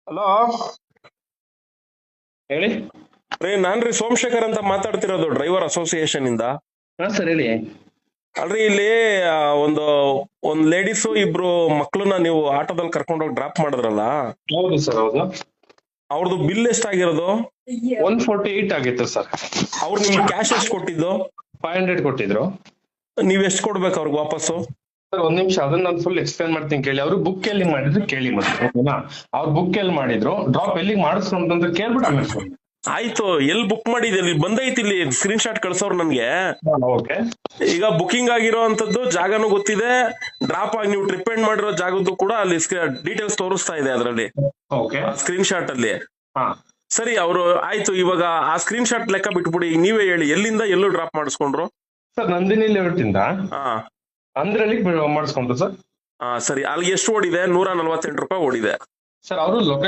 Hello, ಹೇಳಿ. ನಾನ್ರಿ ಸೋಮಶೇಖರ್ ಅಂತ ಮಾತಾಡ್ತಿರೋದು, ಡ್ರೈವರ್ ಅಸೋಸಿಯೇಷನ್ ಇಂದ. ಹಾ ಸರ್ ಹೇಳಿ. ಅಲ್ರಿ ಇಲ್ಲಿ ಆ, ಒಂದು ಒಂದ್ ಲೇಡೀಸ್ ಇಬ್ರು ಮಕ್ಳನ್ನ ನೀವು ಆಟೋದಲ್ಲಿ ಕರ್ಕೊಂಡೋಗಿ ಡ್ರಾಪ್ ಮಾಡಿದ್ರಲ್ಲ, ಹೌದು ಸರ್, ಹೌದು. ಅವ್ರದ್ದು ಬಿಲ್ ಎಷ್ಟಾಗಿರೋದು? 148 ಆಗಿತ್ತು ಸರ್. ಅವ್ರು ನಿಮ್ಗೆ ಕ್ಯಾಶ್ ಎಷ್ಟು ಕೊಟ್ಟಿದ್ದು? 500 ಕೊಟ್ಟಿದ್ರು. ನೀವ್ ಎಷ್ಟು ಕೊಡ್ಬೇಕು ಅವ್ರಿಗೆ ವಾಪಸ್ಸು? ಸರ್ ಒಂದ್ ನಿಮಿಷ, ಅದನ್ನ ನಾನು ಫುಲ್ ಎಕ್ಸ್ಪ್ಲೇನ್ ಮಾಡ್ತೀನಿ ಕೇಳಿ. ಅವರು ಬುಕ್ ಎಲ್ಲಿ ಮಾಡಿದ್ರು ಕೇಳಿ ಮತ್ತೆ, ಓಕೆನಾ? ಅವ್ರು ಬುಕ್ ಎಲ್ಲಿ ಮಾಡಿದ್ರು, ಡ್ರಾಪ್ ಎಲ್ಲಿಗೆ ಮಾಡಿಸ್ರು ಅಂತಂದ್ರೆ ಕೇಳ್ಬಿಟ್ಟು ಆಮೇಲೆ ಫೋನ್. ಆಯ್ತು, ಎಲ್ಲಿ ಬುಕ್ ಮಾಡಿದೆ? ಇಲ್ಲಿ ಬಂದೈತಿ, ಇಲ್ಲಿ ಸ್ಕ್ರೀನ್ ಶಾಟ್ ಕಳ್ಸೋರು ನನ್ಗೆ. ಓಕೆ. ಈಗ ಬುಕಿಂಗ್ ಆಗಿರೋ ಅಂತದ್ದು ಜಾಗನೂ ಗೊತ್ತಿದೆ, ಡ್ರಾಪ್ ಆಗಿ ನೀವು ಟ್ರಿಪ್ ಎಂಡ್ ಮಾಡಿರೋ ಜಾಗದ್ದು ಕೂಡ ಅಲ್ಲಿ ಡೀಟೇಲ್ಸ್ ತೋರಿಸ್ತಾ ಇದೆ ಅದರಲ್ಲಿ, ಓಕೆ. ಸ್ಕ್ರೀನ್ ಶಾಟ್ ಅಲ್ಲಿ. ಹಾ ಸರಿ, ಅವರು ಆಯ್ತು. ಇವಾಗ ಆ ಸ್ಕ್ರೀನ್ ಶಾಟ್ ಲೆಕ್ಕ ಬಿಟ್ಬಿಡಿ, ಈಗ ನೀವೇ ಹೇಳಿ ಎಲ್ಲಿಂದ ಎಲ್ಲೂ ಡ್ರಾಪ್ ಮಾಡಿಸ್ಕೊಂಡ್ರು? ಸರ್, ನಂದಿನಿ ಲೇಔಟಿಂದ ಹಾ ಅಂದ್ರಲ್ಲಿ ಮಾಡಿಸ್ಕೊಂಡ್ರು ಸರ್. ಸರಿ, ಅಲ್ಲಿಗೆ ಎಷ್ಟು ಓಡಿದೆ? 148 ರೂಪಾಯಿ ಓಡಿದೆ. ಸರ್ ಅವರು ಲೊಕೇಶನ್